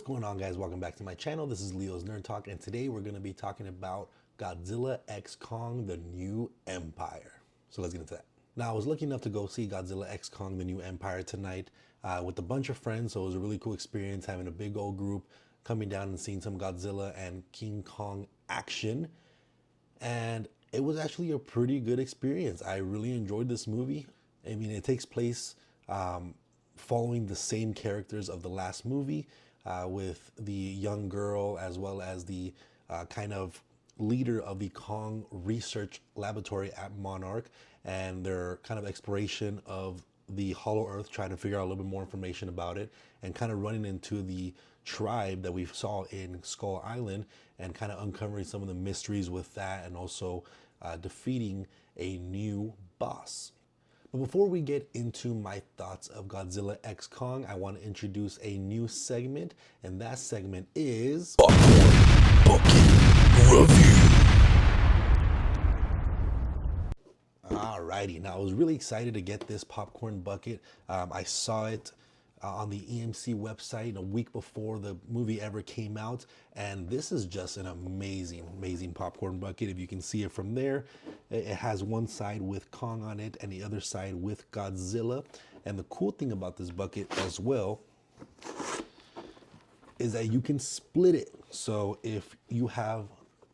going on, guys? Welcome back to my channel. This is Leo's Nerd Talk, and today we're going to be talking about Godzilla x Kong, The New Empire. So let's get into that. Now, I was lucky enough to go see Godzilla x Kong, The New Empire tonight with a bunch of friends, so it was a really cool experience having a big old group coming down and seeing some Godzilla and King Kong action. And it was actually a pretty good experience. I really enjoyed this movie. I mean, it takes place following the same characters of the last movie, with the young girl as well as the kind of leader of the Kong research laboratory at Monarch, and their kind of exploration of the Hollow Earth, trying to figure out a little bit more information about it, and kind of running into the tribe that we saw in Skull Island, and kind of uncovering some of the mysteries with that, and also defeating a new boss. But before we get into my thoughts of Godzilla x Kong, I want to introduce a new segment, and that segment is Popcorn Bucket Review. Alrighty, now I was really excited to get this popcorn bucket. I saw it on the EMC website a week before the movie ever came out, and this is just an amazing popcorn bucket. If you can see it from there, it has one side with Kong on it and the other side with Godzilla. And the cool thing about this bucket as well is that you can split it. So if you have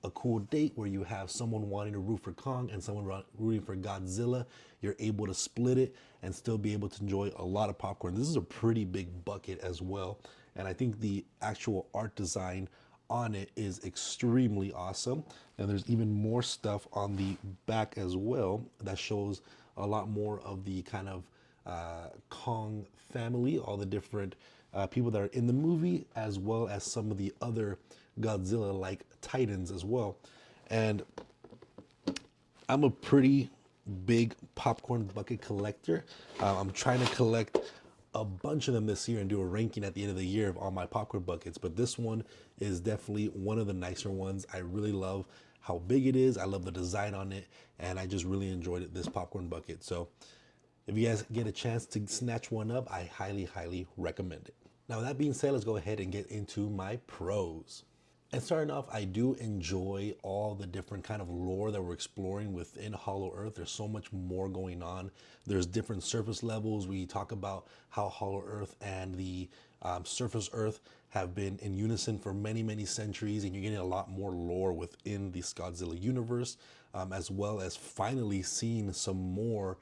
a cool date where you have someone wanting to root for Kong and someone rooting for Godzilla, you're able to split it and still be able to enjoy a lot of popcorn. This is a pretty big bucket as well, and I think the actual art design on it is extremely awesome. And there's even more stuff on the back as well that shows a lot more of the kind of Kong family, all the different people that are in the movie, as well as some of the other Godzilla-like titans as well. And I'm a pretty big popcorn bucket collector. I'm trying to collect a bunch of them this year and do a ranking at the end of the year of all my popcorn buckets, but this one is definitely one of the nicer ones. I really love how big it is. I love the design on it, and I just really enjoyed this popcorn bucket. So if you guys get a chance to snatch one up, I highly recommend it. Now, with that being said, let's go ahead and get into my pros. And starting off, I do enjoy all the different kind of lore that we're exploring within Hollow Earth. There's so much more going on. There's different surface levels. We talk about how Hollow Earth and the surface Earth have been in unison for many centuries, and you're getting a lot more lore within the Godzilla universe, as well as finally seeing some more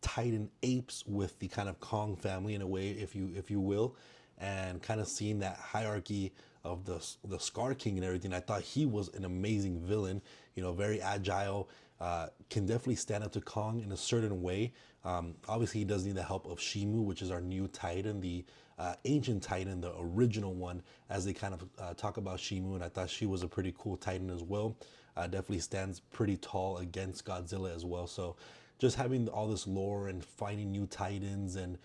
Titan apes with the kind of Kong family in a way, if you will, and kind of seeing that hierarchy of the Scar King and everything. I thought he was an amazing villain, you know, very agile, can definitely stand up to Kong in a certain way. Obviously, he does need the help of Shimu, which is our new Titan, the ancient Titan, the original one, as they kind of talk about Shimu, and I thought she was a pretty cool Titan as well. Definitely stands pretty tall against Godzilla as well. So just having all this lore and finding new Titans and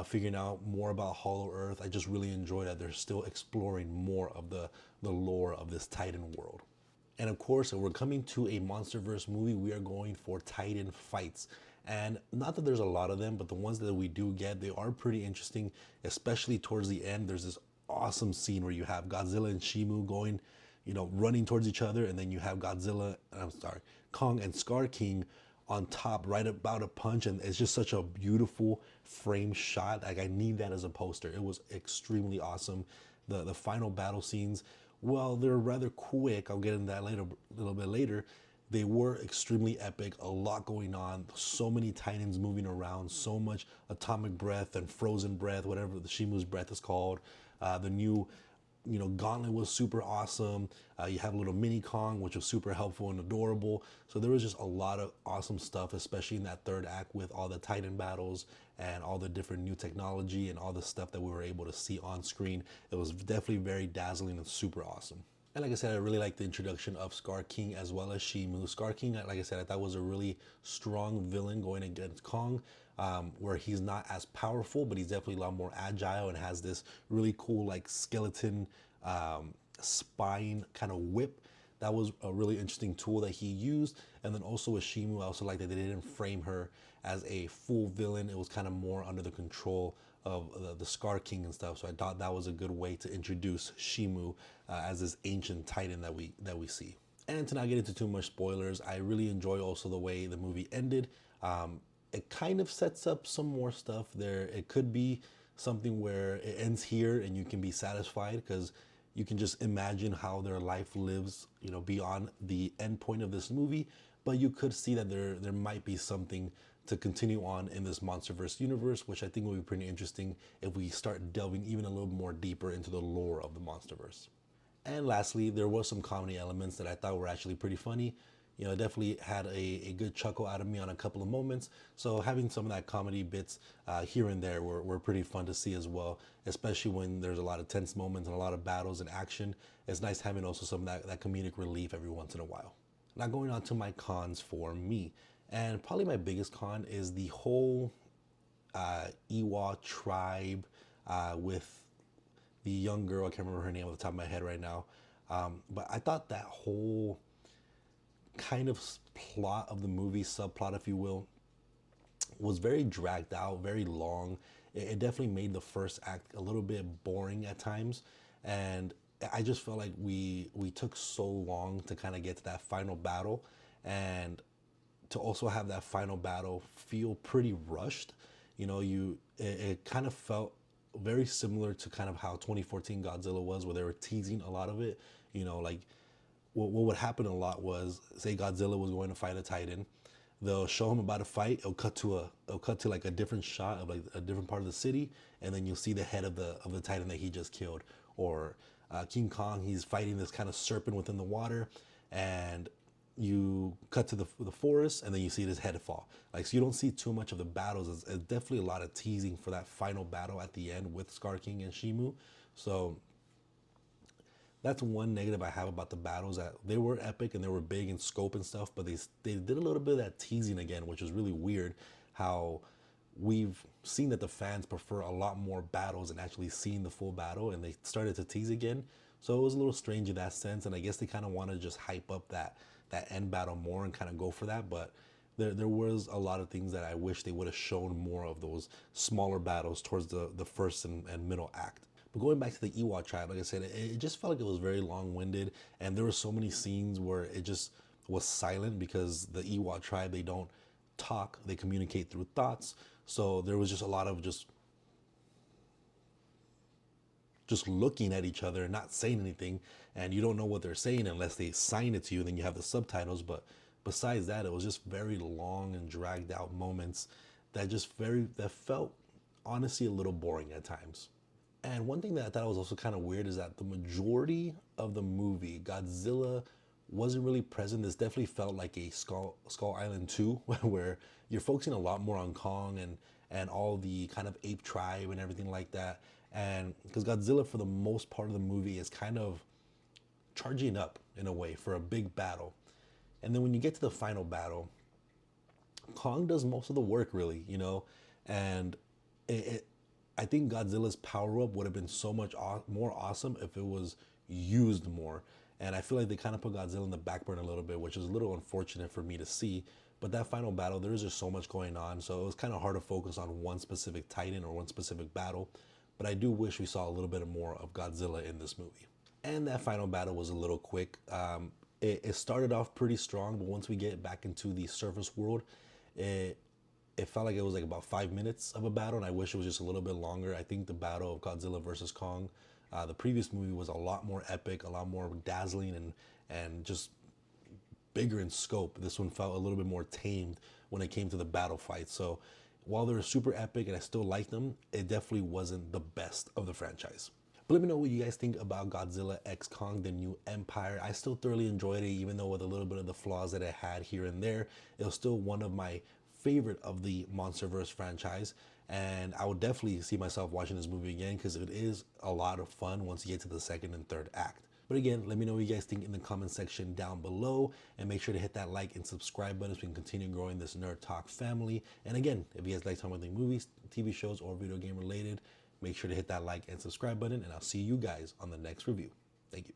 figuring out more about Hollow Earth, I just really enjoy that they're still exploring more of the lore of this Titan world. And of course, we're coming to a MonsterVerse movie. We are going for Titan fights. And not that there's a lot of them, but the ones that we do get, they are pretty interesting, especially towards the end. There's this awesome scene where you have Godzilla and Shimu going, you know, running towards each other, and then you have Kong and Scar King on top right about a punch, and it's just such a beautiful frame shot. Like, I need that as a poster. It was extremely awesome. The final battle scenes, well, they're rather quick. I'll get into that later, a little bit later. They were extremely epic, a lot going on, so many Titans moving around, so much atomic breath and frozen breath, whatever the Shimu's breath is called. The new, you know, Gauntlet was super awesome. You have a little mini Kong, which was super helpful and adorable. So there was just a lot of awesome stuff, especially in that third act with all the Titan battles and all the different new technology and all the stuff that we were able to see on screen. It was definitely very dazzling and super awesome. And like I said, I really like the introduction of Scar King as well as Shimu. Scar King, like I said, I thought was a really strong villain going against Kong, where he's not as powerful, but he's definitely a lot more agile and has this really cool like skeleton spine kind of whip. That was a really interesting tool that he used. And then also with Shimu, I also like that they didn't frame her as a full villain. It was kind of more under the control the Scar King and stuff. So I thought that was a good way to introduce Shimu as this ancient titan that we see. And to not get into too much spoilers, I really enjoy also the way the movie ended. It kind of sets up some more stuff there. It could be something where it ends here and you can be satisfied because you can just imagine how their life lives, beyond the end point of this movie. But you could see that there might be something to continue on in this MonsterVerse universe, which I think will be pretty interesting if we start delving even a little more deeper into the lore of the MonsterVerse. And lastly, there was some comedy elements that I thought were actually pretty funny. It definitely had a good chuckle out of me on a couple of moments. So having some of that comedy bits here and there were pretty fun to see as well, especially when there's a lot of tense moments and a lot of battles and action. It's nice having also some of that comedic relief every once in a while. Now going on to my cons for me. And probably my biggest con is the whole Ewok tribe with the young girl. I can't remember her name off the top of my head right now. But I thought that whole kind of plot of the movie, subplot, if you will, was very dragged out, very long. It definitely made the first act a little bit boring at times. And I just felt like we took so long to kind of get to that final battle. And to also have that final battle feel pretty rushed, it kind of felt very similar to kind of how 2014 Godzilla was, where they were teasing a lot of it. Like what would happen a lot was, say Godzilla was going to fight a Titan, they'll show him about to fight. It'll cut to like a different shot of like a different part of the city, and then you'll see the head of the Titan that he just killed. Or Kingkong, he's fighting this kind of serpent within the water, and you cut to the forest, and then you see his head fall. Like, so you don't see too much of the battles. It's definitely a lot of teasing for that final battle at the end with Scar King and Shimu. So that's one negative I have about the battles, that they were epic and they were big in scope and stuff, but they did a little bit of that teasing again, which is really weird. How we've seen that the fans prefer a lot more battles and actually seeing the full battle, and they started to tease again. So it was a little strange in that sense, and I guess they kind of want to just hype up that end battle more and kind of go for that. But there was a lot of things that I wish they would have shown more of, those smaller battles towards the first and middle act. But going back to the Ewok tribe, like I said, it just felt like it was very long-winded, and there were so many scenes where it just was silent, because the Ewok tribe, they don't talk, they communicate through thoughts. So there was just a lot of just looking at each other and not saying anything, and you don't know what they're saying unless they sign it to you, and then you have the subtitles. But besides that, it was just very long and dragged out moments that felt honestly a little boring at times. And one thing that I thought was also kind of weird is that the majority of the movie, Godzilla wasn't really present. This definitely felt like a Skull Island 2, where you're focusing a lot more on Kong and all the kind of ape tribe and everything like that. And because Godzilla, for the most part of the movie, is kind of charging up in a way for a big battle. And then when you get to the final battle, Kong does most of the work, really, and I think Godzilla's power up would have been so much more awesome if it was used more. And I feel like they kind of put Godzilla in the back burner a little bit, which is a little unfortunate for me to see. But that final battle, there was just so much going on, so it was kind of hard to focus on one specific Titan or one specific battle. But I do wish we saw a little bit more of Godzilla in this movie. And that final battle was a little quick. It started off pretty strong, but once we get back into the surface world, it felt like it was like about 5 minutes of a battle, and I wish it was just a little bit longer. I think the battle of Godzilla versus Kong, the previous movie, was a lot more epic, a lot more dazzling, and just bigger in scope. This one felt a little bit more tamed when it came to the battle fight. So while they were super epic and I still like them, it definitely wasn't the best of the franchise. But let me know what you guys think about Godzilla x Kong, the New Empire. I still thoroughly enjoyed it, even though with a little bit of the flaws that it had here and there. It was still one of my favorite of the MonsterVerse franchise, and I would definitely see myself watching this movie again, because it is a lot of fun once you get to the second and third act. But again, let me know what you guys think in the comment section down below, and make sure to hit that like and subscribe button so we can continue growing this Nerd Talk family. And again, if you guys like talking about the movies, TV shows, or video game related, make sure to hit that like and subscribe button, and I'll see you guys on the next review. Thank you.